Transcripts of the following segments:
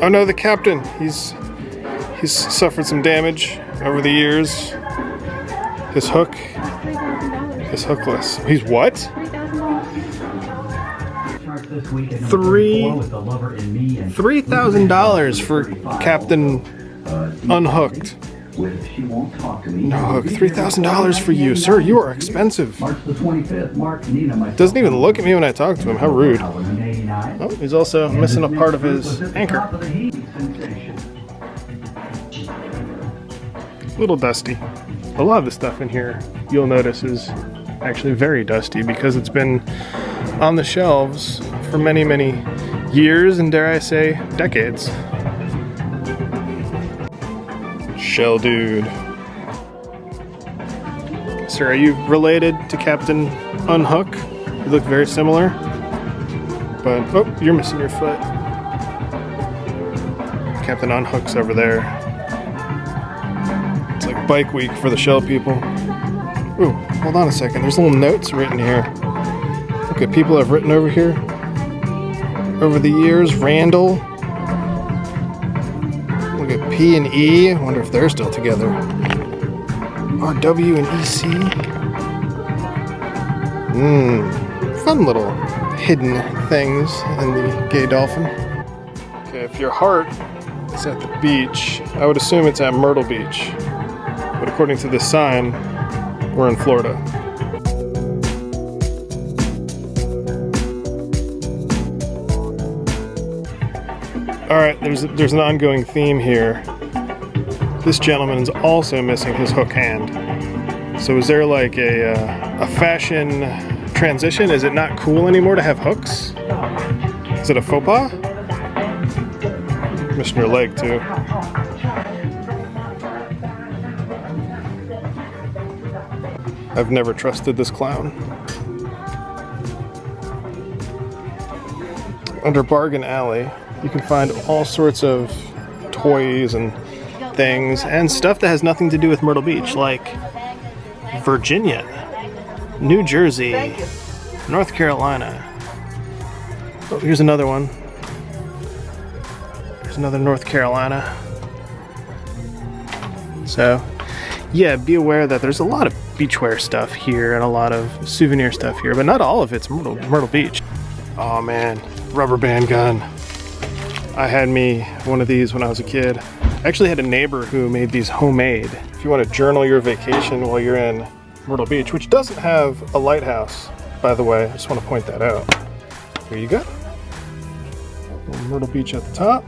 Oh no, the captain. He's suffered some damage over the years. His hook is hookless. He's what? $3,000 for Captain Unhooked. No hook. $3,000 for you, sir. You are expensive. Doesn't even look at me when I talk to him. How rude. Oh, he's also missing a part of his anchor. A little dusty. A lot of the stuff in here, you'll notice, is actually very dusty because it's been on the shelves for many, many years and, dare I say, decades. Shell dude. Sir, are you related to Captain Unhook? You look very similar. But, oh, you're missing your foot. Captain Unhook's over there. It's like bike week for the shell people. Ooh, hold on a second. There's little notes written here. Look at people I've written over here. Over the years, Randall. Look at P and E. I wonder if they're still together. RW and EC. Fun little hidden things in the Gay Dolphin. Okay, if your heart is at the beach, I would assume it's at Myrtle Beach. But according to this sign, we're in Florida. Alright, there's an ongoing theme here. This gentleman is also missing his hook hand. So is there like a fashion transition? Is it not cool anymore to have hooks? Is it a faux pas? Missing your leg too. I've never trusted this clown. Under Bargain Alley, you can find all sorts of toys and things and stuff that has nothing to do with Myrtle Beach, like Virginia, New Jersey, North Carolina. Oh, here's another one. There's another North Carolina. So, yeah, be aware that there's a lot of beachwear stuff here and a lot of souvenir stuff here, but not all of it's Myrtle Beach. Oh man, rubber band gun. I had me one of these when I was a kid. I actually had a neighbor who made these homemade. If you want to journal your vacation while you're in Myrtle Beach, which doesn't have a lighthouse, by the way, I just want to point that out. Here you go. Myrtle Beach at the top,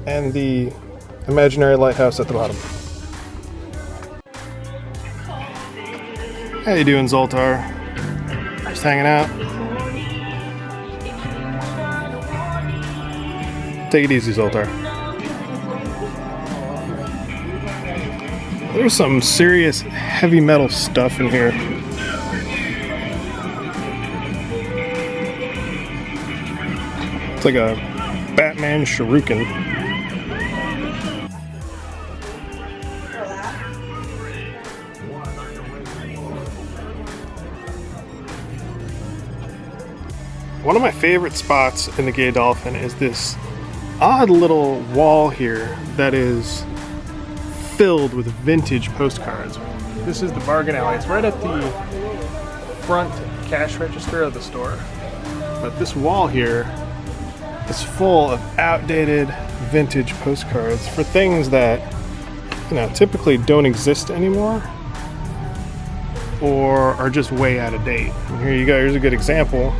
and the imaginary lighthouse at the bottom. How you doing, Zoltar? Just hanging out? Take it easy, Zoltar. There's some serious heavy metal stuff in here. It's like a Batman shuriken. One of my favorite spots in the Gay Dolphin is this odd little wall here that is filled with vintage postcards. This is the Bargain Alley. It's right at the front cash register of the store. But this wall here is full of outdated vintage postcards for things that, you know, typically don't exist anymore or are just way out of date. And here you go. Here's a good example.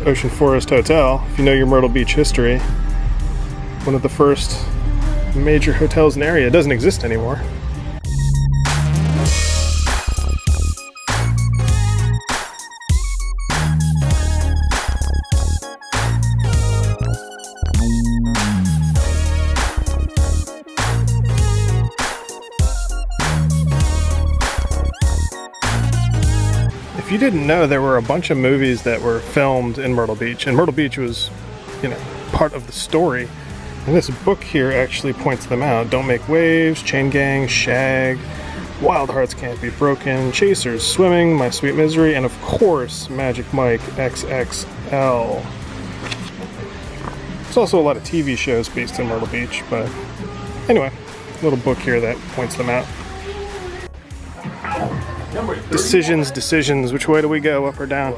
Ocean Forest Hotel. If you know your Myrtle Beach history, one of the first major hotels in the area. It doesn't exist anymore. If you didn't know, there were a bunch of movies that were filmed in Myrtle Beach, and Myrtle Beach was, you know, part of the story. And this book here actually points them out. Don't Make Waves, Chain Gang, Shag, Wild Hearts Can't Be Broken, Chasers, Swimming, My Sweet Misery, and of course, Magic Mike XXL. There's also a lot of TV shows based in Myrtle Beach, but anyway, a little book here that points them out. Decisions. Which way do we go, up or down?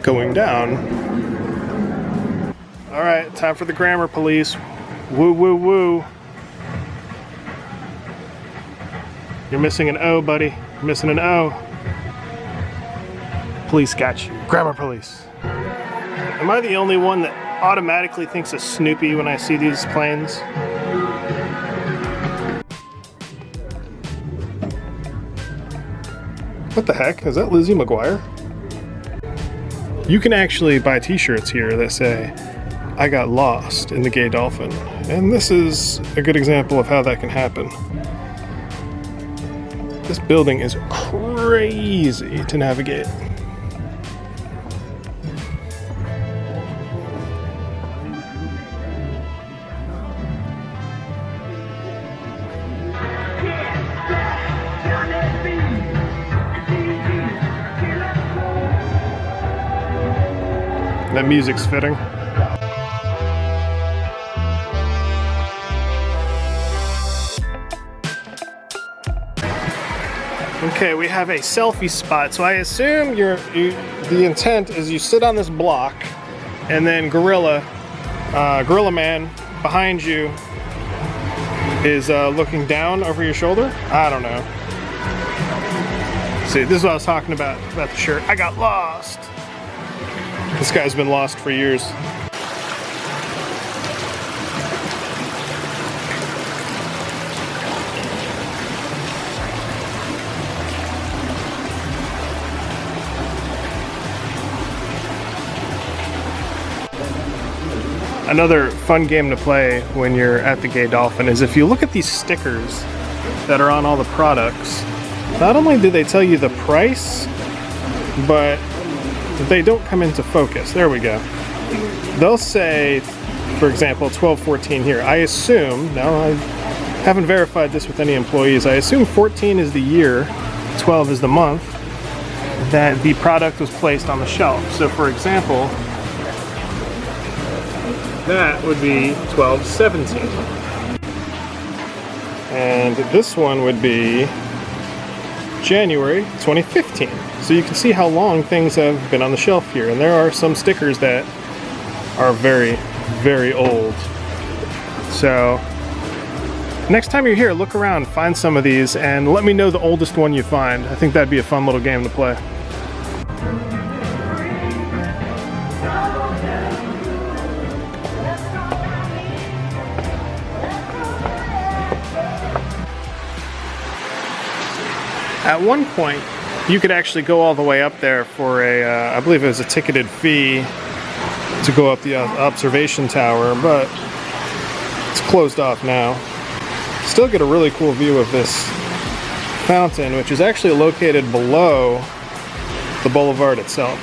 Going down. All right, time for the grammar police. Woo, woo, woo. You're missing an O, buddy. You're missing an O. Police got you. Grammar police. Am I the only one that automatically thinks of Snoopy when I see these planes? What the heck? Is that Lizzie McGuire? You can actually buy t-shirts here that say, I got lost in the Gay Dolphin. And this is a good example of how that can happen. This building is crazy to navigate. That music's fitting. Okay, we have a selfie spot. So I assume the intent is you sit on this block, and then Gorilla Man behind you is looking down over your shoulder. I don't know. See, this is what I was talking about the shirt. I got lost. This guy's been lost for years. Another fun game to play when you're at the Gay Dolphin is if you look at these stickers that are on all the products, not only do they tell you the price, but they don't come into focus. There we go. They'll say, for example, 12/14 here. I assume, now I haven't verified this with any employees, I assume 14 is the year, 12 is the month that the product was placed on the shelf. So for example, that would be 12/17. And this one would be January 2015. So you can see how long things have been on the shelf here. And there are some stickers that are very, very old. So next time you're here, look around, find some of these, and let me know the oldest one you find. I think that'd be a fun little game to play. At one point, you could actually go all the way up there for I believe it was a ticketed fee to go up the observation tower, but it's closed off now. Still get a really cool view of this fountain, which is actually located below the boulevard itself.